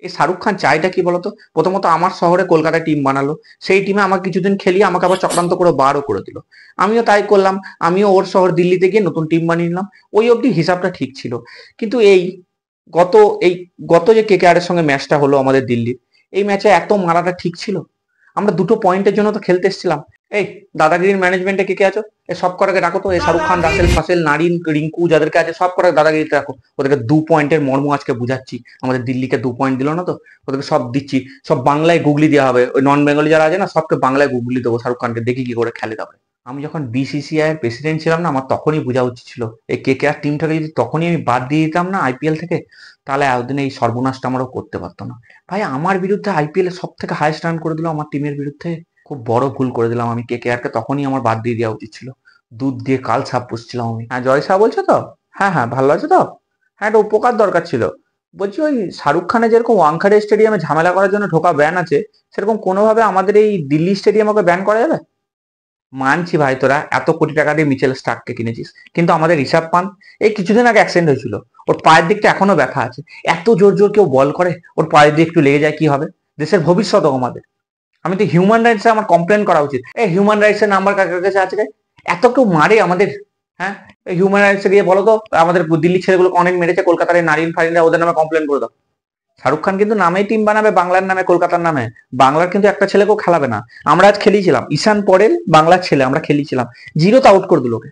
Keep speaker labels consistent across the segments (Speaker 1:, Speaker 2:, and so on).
Speaker 1: এই শাহরুখ খান চাইটা কি বলতো? প্রথমত আমার শহরে কলকাতায় টিম বানালো, সেই টিমে আমাকে কিছুদিন খেলিয়ে আমাকে আবার চক্রান্ত করে বারও করে দিল। আমিও তাই করলাম, আমিও ওর শহর দিল্লিতে গিয়ে নতুন টিম বানিয়ে নিলাম। ওই অবধি হিসাবটা ঠিক ছিল। কিন্তু গত এই গত যে কেকেআর এর সঙ্গে ম্যাচটা হলো আমাদের দিল্লির, এই ম্যাচে এত মারাটা ঠিক ছিল? আমরা দুটো পয়েন্টের জন্য তো খেলতে এসেছিলাম। এই দাদাগিরির ম্যানেজমেন্টে কে কে আছো, এ সব কটাকে রাখো তো, এই শাহরুখ খান, রাসেল ফাসেল, নারিন, রিঙ্কু যাদেরকে আছে সব কটাকে দাদাগিরিতে রাখো। ওদেরকে 2 পয়েন্টের মর্ম আজকে বুঝাচ্ছি। আমাদের দিল্লিকে 2 পয়েন্ট দিল না তো, ওদেরকে সব দিচ্ছি। সব বাংলায় গুগলি দেওয়া হবে, ওই নন বেঙ্গলি যারা আছে না সবকে বাংলায় গুগলি দেবো শাহরুখ খানকে, দেখি কি করে খেলে। তারপরে আমি যখন বিসিসিআই এর প্রেসিডেন্ট ছিলাম না, আমার তখনই বোঝা উচিত ছিল এই কে কে আর টিমটাকে যদি তখনই আমি বাদ দিয়ে দিতাম না আইপিএল থেকে, তাহলে এতদিন এই সর্বনাশটা আমারও করতে পারতো না। ভাই আমার বিরুদ্ধে আইপিএল এর সব থেকে হাইস্ট রান করে দিল আমার টিমের বিরুদ্ধে। খুব বড় ভুল করে দিলাম আমি। কেকেআর কে তখনই আমার বাদ দিয়ে দেওয়া উচিত ছিল। দুধ দিয়ে কাল ছাপ পুষছিলাম আমি। হ্যাঁ জয় শাহ বলছো তো? হ্যাঁ হ্যাঁ, ভালো আছে তো? হ্যাঁ, একটা উপকার দরকার ছিল। বলছি ওই শাহরুখ খানের যেরকম ওয়াংখাড়ে স্টেডিয়ামে ঝামেলা করার জন্য ঢোকা ব্যান আছে, সেরকম কোনোভাবে আমাদের এই দিল্লি স্টেডিয়ামে ওকে ব্যান করা যাবে? মানছি ভাই, তোরা এত কোটি টাকা দিয়ে মিচেল স্টার্ককে কিনেছিস, কিন্তু আমাদের ঋষভ পান্ট এই কিছুদিন আগে অ্যাক্সিডেন্ট হয়েছিল, ওর পায়ের দিকটা এখনো ব্যথা আছে। এত জোর জোর কেউ বল করে, ওর পায়ের দিয়ে একটু লেগে যায় কি হবে? দেশের ভবিষ্যৎ আমাদের। আমি তো হিউম্যান রাইটস আমার কমপ্লেন করা উচিত। এই হিউম্যান রাইটস এর নাম্বার কার কাছে আছে রে? এত কেউ মারে আমাদের? হ্যাঁ, হিউম্যান রাইটস এ গিয়ে বলো তো, আমাদের দিল্লি ছেলেগুলোকে অনেক মেরেছে, কলকাতার এই নারীন ফারিনরা, ওদের নামে কমপ্লেন করে দাও। শাহরুখ খান কিন্তু নামেই টিম বানাবে, বাংলার নামে, কলকাতার নামে। বাংলার কিন্তু একটা ছেলেকেও খেলাবে না। আমরা আজ খেলিয়েছিলাম, ঈশান পরেল বাংলার ছেলে, আমরা খেলিয়েছিলাম, জিরোতে আউট করে দিল ওকে।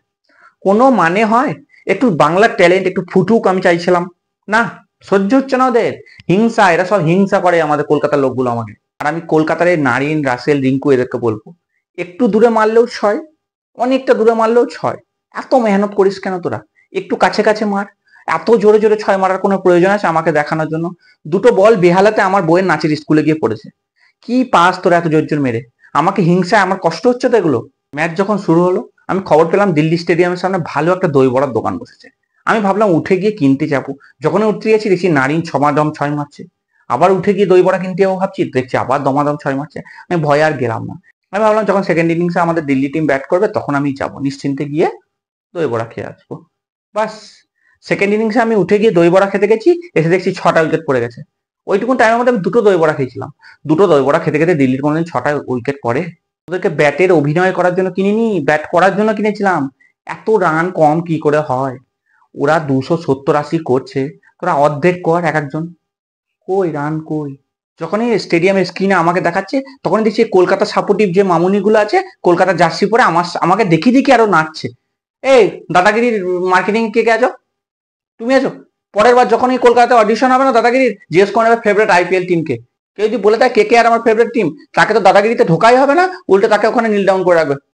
Speaker 1: কোনো মানে হয়? একটু বাংলার ট্যালেন্ট একটু ফুটুক আমি চাইছিলাম। না, সহ্য হচ্ছে না ওদের। হিংসা, এরা সব হিংসা করে আমাদের কলকাতার লোকগুলো আমাকে। আর আমি কলকাতার এই নারিন, রাসেল, রিঙ্কু এদেরকে বলবো, একটু দূরে মারলেও ছয়, অনেকটা দূরে মারলেও ছয়। এত মেহনত করিস কেন তোরা? একটু কাছে কাছে মার। এত জোরে জোরে ছয় মারার কোনো প্রয়োজন আছে আমাকে দেখানোর জন্য? দুটো বল বেহালাতে আমার বইয়ের নাচের স্কুলে গিয়ে পড়েছে। কি পাস তোরা এত জোর জোর মেরে? আমাকে হিংসায় আমার কষ্ট হচ্ছে তো এগুলো। ম্যাচ যখন শুরু হলো, আমি খবর পেলাম দিল্লি স্টেডিয়ামের সামনে ভালো একটা দই বড়ার দোকান বসেছে। আমি ভাবলাম উঠে গিয়ে কিনতে যাবো। যখন উঠতে গেছি দেখছি নারিন ছমাদম ছয় মারছে। আবার উঠে গিয়ে দই বড়া কিনতে যাবো ভাবছি, দেখছি আবার দমাদম ছয় মারছে। আমি ভয়ে আর গেলাম না। আমি ভাবলাম যখন সেকেন্ড ইনিংসে আমাদের দিল্লি টিম ব্যাট করবে তখন আমি যাবো নিশ্চিন্তে গিয়ে দই বড়া খেয়ে আসবো। বাস, সেকেন্ড ইনিংসে আমি উঠে গিয়ে দই বড়া খেতে গেছি, এসে দেখছি 6টা উইকেট পড়ে গেছে। ওইটুকু টাইমের মধ্যে আমি দুটো দই বড়া খেয়েছিলাম। দুটো দই বড়া খেতে খেতে দিল্লির কোনোদিন 6টা উইকেট পড়ে? ওদেরকে ব্যাটের অভিনয় করার জন্য কিনিনি, ব্যাট করার জন্য কিনেছিলাম। এত রান কম কি করে হয়? ওরা 270-80 করছে, তোরা অর্ধেক কর এক একজন। কই রান কই? যখনই স্টেডিয়ামের স্ক্রিনে আমাকে দেখাচ্ছে, তখনই দেখছি কলকাতা সাপোর্টিভ যে মামুনিগুলো আছে, কলকাতা জার্সি পরে আমাকে দেখি দেখি আরো নাচছে। এই দাদাগিরির মার্কেটিং কে কে আছো? তুমি আছো? পরের বার যখন এই কলকাতাতে অডিশন হবে না দাদাগিরির, জিজ্ঞেস করে নেবে ফেভারিট আইপিএল টিমকে। কেউ যদি বলে দেয় কে কে আর আমার ফেভারিট টিম, তাকে তো দাদাগিরিতে ঢোকাই হবে না, উল্টে তাকে ওখানে নীল ডাউন করে রাখবে।